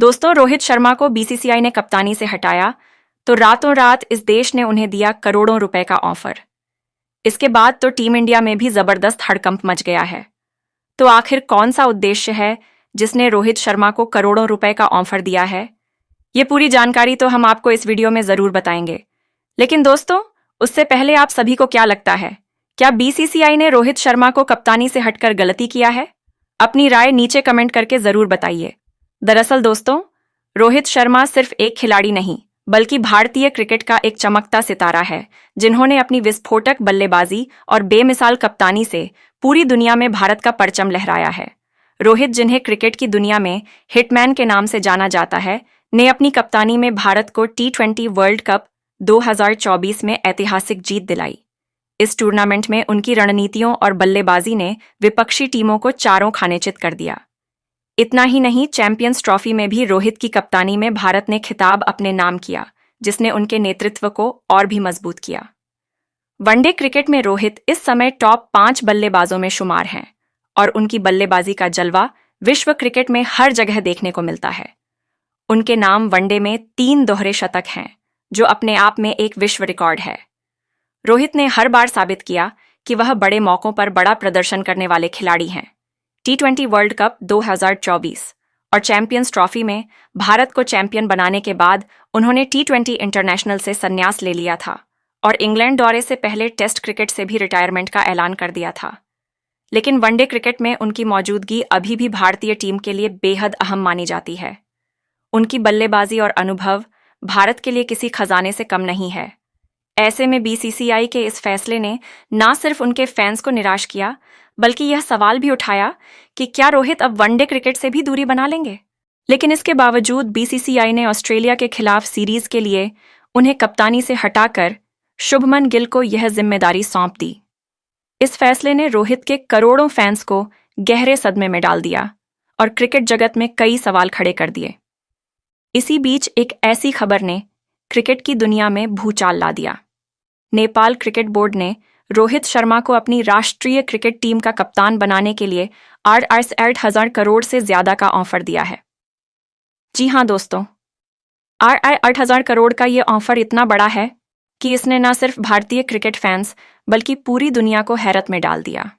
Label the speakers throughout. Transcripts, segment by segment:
Speaker 1: दोस्तों, रोहित शर्मा को बीसीसीआई ने कप्तानी से हटाया तो रातों रात इस देश ने उन्हें दिया करोड़ों रुपए का ऑफर। इसके बाद तो टीम इंडिया में भी जबरदस्त हड़कंप मच गया है। तो आखिर कौन सा उद्देश्य है जिसने रोहित शर्मा को करोड़ों रुपए का ऑफर दिया है? ये पूरी जानकारी तो हम आपको इस वीडियो में जरूर बताएंगे। लेकिन दोस्तों, उससे पहले आप सभी को क्या लगता है, क्या बीसीसीआई ने रोहित शर्मा को कप्तानी से हटकर गलती किया है? अपनी राय नीचे कमेंट करके जरूर बताइए। दरअसल दोस्तों, रोहित शर्मा सिर्फ एक खिलाड़ी नहीं बल्कि भारतीय क्रिकेट का एक चमकता सितारा है, जिन्होंने अपनी विस्फोटक बल्लेबाजी और बेमिसाल कप्तानी से पूरी दुनिया में भारत का परचम लहराया है। रोहित, जिन्हें क्रिकेट की दुनिया में हिटमैन के नाम से जाना जाता है, ने अपनी कप्तानी में भारत को T20 वर्ल्ड कप 2024 में ऐतिहासिक जीत दिलाई। इस टूर्नामेंट में उनकी रणनीतियों और बल्लेबाजी ने विपक्षी टीमों को चारों खाने चित कर दिया। इतना ही नहीं, चैंपियंस ट्रॉफी में भी रोहित की कप्तानी में भारत ने खिताब अपने नाम किया, जिसने उनके नेतृत्व को और भी मजबूत किया। वनडे क्रिकेट में रोहित इस समय टॉप 5 बल्लेबाजों में शुमार हैं और उनकी बल्लेबाजी का जलवा विश्व क्रिकेट में हर जगह देखने को मिलता है। उनके नाम वनडे में 3 दोहरे शतक हैं, जो अपने आप में एक विश्व रिकॉर्ड है। रोहित ने हर बार साबित किया कि वह बड़े मौकों पर बड़ा प्रदर्शन करने वाले खिलाड़ी हैं। T20 वर्ल्ड कप 2024 और चैंपियंस ट्रॉफी में भारत को चैंपियन बनाने के बाद उन्होंने T20 इंटरनेशनल से संन्यास ले लिया था और इंग्लैंड दौरे से पहले टेस्ट क्रिकेट से भी रिटायरमेंट का ऐलान कर दिया था। लेकिन वनडे क्रिकेट में उनकी मौजूदगी अभी भी भारतीय टीम के लिए बेहद अहम मानी जाती है। उनकी बल्लेबाजी और अनुभव भारत के लिए किसी खजाने से कम नहीं है। ऐसे में बीसीसीआई के इस फैसले ने न सिर्फ उनके फैंस को निराश किया, बल्कि यह सवाल भी उठाया कि क्या रोहित अब वनडे क्रिकेट से भी दूरी बना लेंगे। लेकिन इसके बावजूद बीसीसीआई ने ऑस्ट्रेलिया के खिलाफ सीरीज के लिए उन्हें कप्तानी से हटाकर शुभमन गिल को यह जिम्मेदारी सौंप दी। इस फैसले ने रोहित के करोड़ों फैंस को गहरे सदमे में डाल दिया और क्रिकेट जगत में कई सवाल खड़े कर दिए। इसी बीच एक ऐसी खबर ने क्रिकेट की दुनिया में भूचाल ला दिया। नेपाल क्रिकेट बोर्ड ने रोहित शर्मा को अपनी राष्ट्रीय क्रिकेट टीम का कप्तान बनाने के लिए 8,000 करोड़ से ज्यादा का ऑफर दिया है। जी हां दोस्तों, 8,000 करोड़ का ये ऑफर इतना बड़ा है कि इसने न सिर्फ भारतीय क्रिकेट फैंस बल्कि पूरी दुनिया को हैरत में डाल दिया।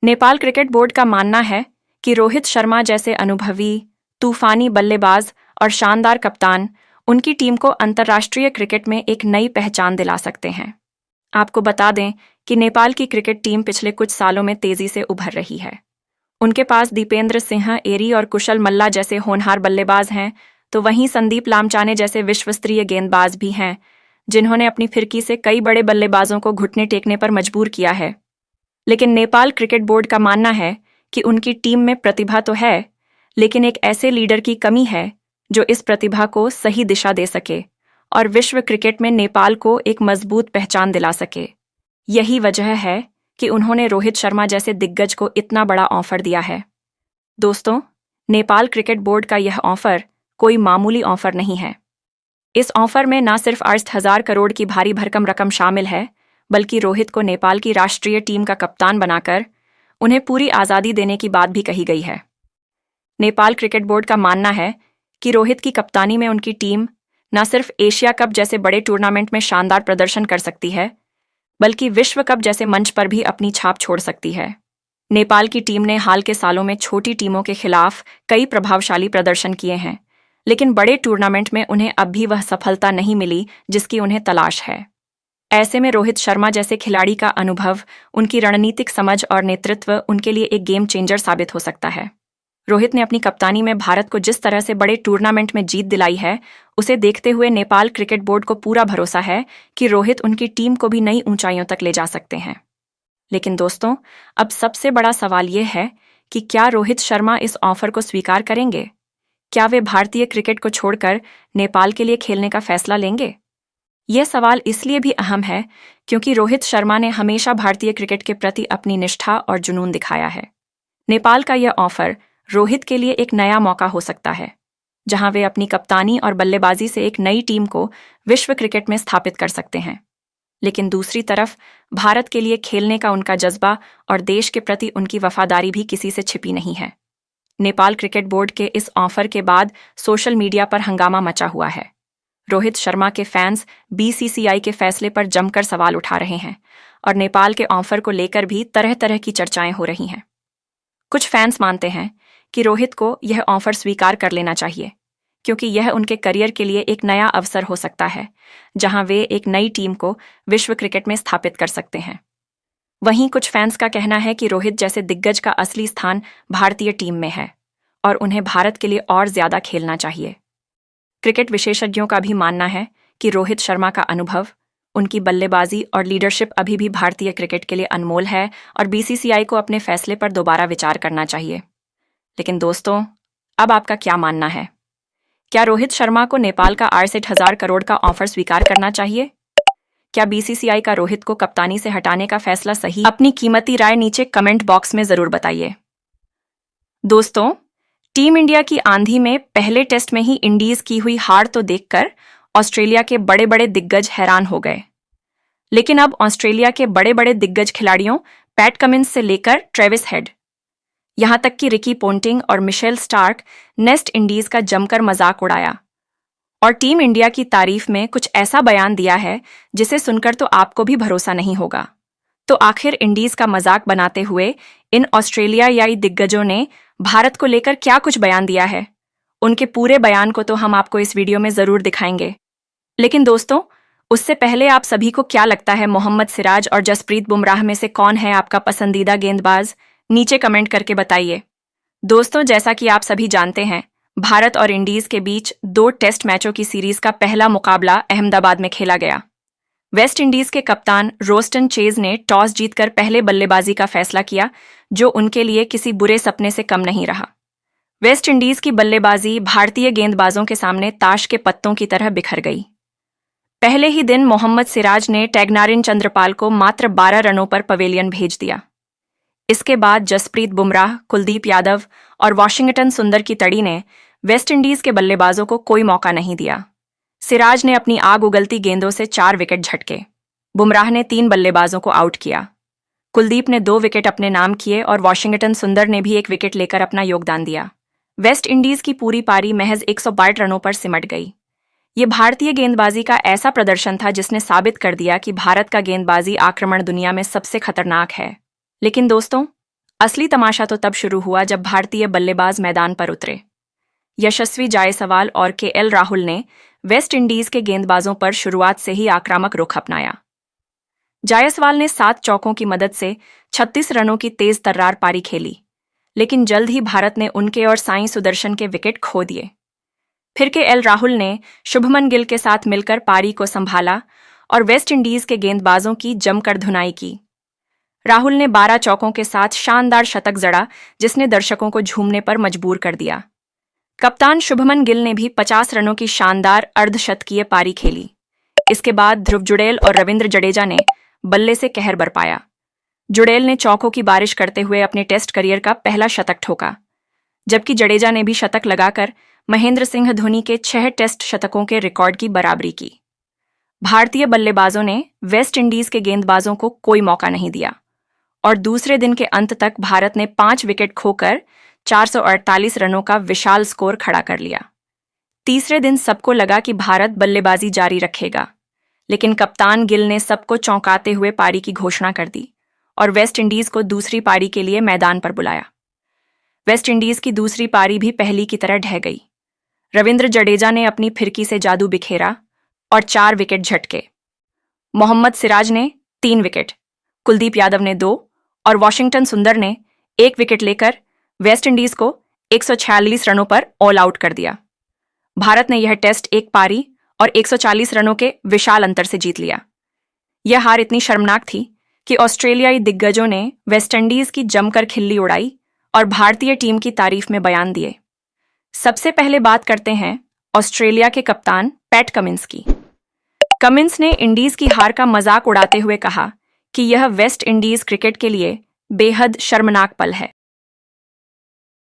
Speaker 1: नेपाल क्रिकेट बोर्ड का मानना है कि रोहित शर्मा जैसे अनुभवी, तूफानी बल्लेबाज और शानदार कप्तान उनकी टीम को अंतर्राष्ट्रीय क्रिकेट में एक नई पहचान दिला सकते हैं। आपको बता दें कि नेपाल की क्रिकेट टीम पिछले कुछ सालों में तेजी से उभर रही है। उनके पास दीपेंद्र सिंह एरी और कुशल मल्ला जैसे होनहार बल्लेबाज हैं, तो वहीं संदीप लामचाने जैसे विश्वस्तरीय गेंदबाज भी हैं, जिन्होंने अपनी फिरकी से कई बड़े बल्लेबाजों को घुटने टेकने पर मजबूर किया है। लेकिन नेपाल क्रिकेट बोर्ड का मानना है कि उनकी टीम में प्रतिभा तो है, लेकिन एक ऐसे लीडर की कमी है जो इस प्रतिभा को सही दिशा दे सके और विश्व क्रिकेट में नेपाल को एक मजबूत पहचान दिला सके। यही वजह है कि उन्होंने रोहित शर्मा जैसे दिग्गज को इतना बड़ा ऑफर दिया है। दोस्तों, नेपाल क्रिकेट बोर्ड का यह ऑफर कोई मामूली ऑफर नहीं है। इस ऑफर में न सिर्फ 8,000 करोड़ की भारी भरकम रकम शामिल है, बल्कि रोहित को नेपाल की राष्ट्रीय टीम का कप्तान बनाकर उन्हें पूरी आज़ादी देने की बात भी कही गई है। नेपाल क्रिकेट बोर्ड का मानना है कि रोहित की कप्तानी में उनकी टीम न सिर्फ एशिया कप जैसे बड़े टूर्नामेंट में शानदार प्रदर्शन कर सकती है, बल्कि विश्व कप जैसे मंच पर भी अपनी छाप छोड़ सकती है। नेपाल की टीम ने हाल के सालों में छोटी टीमों के खिलाफ कई प्रभावशाली प्रदर्शन किए हैं, लेकिन बड़े टूर्नामेंट में उन्हें अब भी वह सफलता नहीं मिली जिसकी उन्हें तलाश है। ऐसे में रोहित शर्मा जैसे खिलाड़ी का अनुभव, उनकी रणनीतिक समझ और नेतृत्व उनके लिए एक गेम चेंजर साबित हो सकता है। रोहित ने अपनी कप्तानी में भारत को जिस तरह से बड़े टूर्नामेंट में जीत दिलाई है, उसे देखते हुए नेपाल क्रिकेट बोर्ड को पूरा भरोसा है कि रोहित उनकी टीम को भी नई ऊंचाइयों तक ले जा सकते हैं। लेकिन दोस्तों, अब सबसे बड़ा सवाल यह है कि क्या रोहित शर्मा इस ऑफर को स्वीकार करेंगे? क्या वे भारतीय क्रिकेट को छोड़कर नेपाल के लिए खेलने का फैसला लेंगे? यह सवाल इसलिए भी अहम है क्योंकि रोहित शर्मा ने हमेशा भारतीय क्रिकेट के प्रति अपनी निष्ठा और जुनून दिखाया है। नेपाल का यह ऑफर रोहित के लिए एक नया मौका हो सकता है, जहां वे अपनी कप्तानी और बल्लेबाजी से एक नई टीम को विश्व क्रिकेट में स्थापित कर सकते हैं। लेकिन दूसरी तरफ भारत के लिए खेलने का उनका जज्बा और देश के प्रति उनकी वफादारी भी किसी से छिपी नहीं है। नेपाल क्रिकेट बोर्ड के इस ऑफर के बाद सोशल मीडिया पर हंगामा मचा हुआ है। रोहित शर्मा के फैंस बीसीसीआई के फैसले पर जमकर सवाल उठा रहे हैं और नेपाल के ऑफर को लेकर भी तरह तरह की चर्चाएं हो रही हैं। कुछ फैंस मानते हैं कि रोहित को यह ऑफर स्वीकार कर लेना चाहिए, क्योंकि यह उनके करियर के लिए एक नया अवसर हो सकता है, जहां वे एक नई टीम को विश्व क्रिकेट में स्थापित कर सकते हैं। वहीं कुछ फैंस का कहना है कि रोहित जैसे दिग्गज का असली स्थान भारतीय टीम में है और उन्हें भारत के लिए और ज्यादा खेलना चाहिए। क्रिकेट विशेषज्ञों का भी मानना है कि रोहित शर्मा का अनुभव, उनकी बल्लेबाजी और लीडरशिप अभी भी भारतीय क्रिकेट के लिए अनमोल है और बीसीसीआई को अपने फैसले पर दोबारा विचार करना चाहिए। लेकिन दोस्तों, अब आपका क्या मानना है? क्या रोहित शर्मा को नेपाल का 68,000 करोड़ का ऑफर स्वीकार करना चाहिए? क्या बीसीसीआई का रोहित को कप्तानी से हटाने का फैसला सही? अपनी कीमती राय नीचे कमेंट बॉक्स में जरूर बताइए। दोस्तों, टीम इंडिया की आंधी में पहले टेस्ट में ही इंडीज की हुई हार तो देखकर ऑस्ट्रेलिया के बड़े बड़े दिग्गज हैरान हो गए। लेकिन अब ऑस्ट्रेलिया के बड़े बड़े दिग्गज खिलाड़ियों पैट कमिंस से लेकर ट्रेविस हेड, यहां तक कि रिकी पोंटिंग और मिशेल स्टार्क नेस्ट इंडीज का जमकर मजाक उड़ाया और टीम इंडिया की तारीफ में कुछ ऐसा बयान दिया है जिसे सुनकर तो आपको भी भरोसा नहीं होगा। तो आखिर इंडीज का मजाक बनाते हुए इन ऑस्ट्रेलियाई दिग्गजों ने भारत को लेकर क्या कुछ बयान दिया है? उनके पूरे बयान को तो हम आपको इस वीडियो में जरूर दिखाएंगे। लेकिन दोस्तों, उससे पहले आप सभी को क्या लगता है, मोहम्मद सिराज और जसप्रीत बुमराह में से कौन है आपका पसंदीदा गेंदबाज? नीचे कमेंट करके बताइए। दोस्तों, जैसा कि आप सभी जानते हैं, भारत और इंडीज के बीच 2 टेस्ट मैचों की सीरीज का पहला मुकाबला अहमदाबाद में खेला गया। वेस्ट इंडीज के कप्तान रोस्टन चेज ने टॉस जीतकर पहले बल्लेबाजी का फैसला किया, जो उनके लिए किसी बुरे सपने से कम नहीं रहा। वेस्ट इंडीज की बल्लेबाजी भारतीय गेंदबाजों के सामने ताश के पत्तों की तरह बिखर गई। पहले ही दिन मोहम्मद सिराज ने टैगनारिन चंद्रपाल को मात्र 12 रनों पर पवेलियन भेज दिया। इसके बाद जसप्रीत बुमराह, कुलदीप यादव और वाशिंगटन सुंदर की तड़ी ने वेस्ट इंडीज के बल्लेबाजों को कोई मौका नहीं दिया। सिराज ने अपनी आग उगलती गेंदों से 4 विकेट झटके। बुमराह ने 3 बल्लेबाजों को आउट किया। कुलदीप ने 2 विकेट अपने नाम किए और वाशिंगटन सुंदर ने भी 1 विकेट लेकर अपना योगदान दिया। वेस्ट इंडीज की पूरी पारी महज 162 रनों पर सिमट गई। ये भारतीय गेंदबाजी का ऐसा प्रदर्शन था जिसने साबित कर दिया कि भारत का गेंदबाजी आक्रमण दुनिया में सबसे खतरनाक है। लेकिन दोस्तों, असली तमाशा तो तब शुरू हुआ जब भारतीय बल्लेबाज मैदान पर उतरे। यशस्वी जायसवाल और केएल राहुल ने वेस्ट इंडीज के गेंदबाजों पर शुरुआत से ही आक्रामक रुख अपनाया। जायसवाल ने 7 चौकों की मदद से 36 रनों की तेज तर्रार पारी खेली, लेकिन जल्द ही भारत ने उनके और साई सुदर्शन के विकेट खो दिए। फिर केएल राहुल ने शुभमन गिल के साथ मिलकर पारी को संभाला और वेस्ट इंडीज के गेंदबाजों की जमकर धुनाई की। राहुल ने 12 चौकों के साथ शानदार शतक जड़ा, जिसने दर्शकों को झूमने पर मजबूर कर दिया। कप्तान शुभमन गिल ने भी 50 रनों की शानदार अर्धशतकीय पारी खेली। इसके बाद ध्रुव जुड़ेल और रविंद्र जडेजा ने बल्ले से कहर बरपाया। जुड़ेल ने चौकों की बारिश करते हुए अपने टेस्ट करियर का पहला शतक ठोका, जबकि जडेजा ने भी शतक लगाकर महेंद्र सिंह धोनी के 6 टेस्ट शतकों के रिकॉर्ड की बराबरी की। भारतीय बल्लेबाजों ने वेस्ट इंडीज के गेंदबाजों को कोई मौका नहीं दिया और दूसरे दिन के अंत तक भारत ने 5 विकेट खोकर 448 रनों का विशाल स्कोर खड़ा कर लिया। तीसरे दिन सबको लगा कि भारत बल्लेबाजी जारी रखेगा, लेकिन कप्तान गिल ने सबको चौंकाते हुए पारी की घोषणा कर दी और वेस्ट इंडीज को दूसरी पारी के लिए मैदान पर बुलाया। वेस्ट इंडीज की दूसरी पारी भी पहली की तरह ढह गई। रविंद्र जडेजा ने अपनी फिरकी से जादू बिखेरा और 4 विकेट झटके। मोहम्मद सिराज ने 3 विकेट, कुलदीप यादव ने 2 और वाशिंगटन सुंदर ने 1 विकेट लेकर वेस्ट इंडीज को 146 रनों पर ऑल आउट कर दिया। भारत ने यह टेस्ट 1 पारी और 140 रनों के विशाल अंतर से जीत लिया। यह हार इतनी शर्मनाक थी कि ऑस्ट्रेलियाई दिग्गजों ने वेस्टइंडीज की जमकर खिल्ली उड़ाई और भारतीय टीम की तारीफ में बयान दिए। सबसे पहले बात करते हैं ऑस्ट्रेलिया के कप्तान पैट कमिंस की। कमिंस ने इंडीज की हार का मजाक उड़ाते हुए कहा कि यह वेस्ट इंडीज क्रिकेट के लिए बेहद शर्मनाक पल है।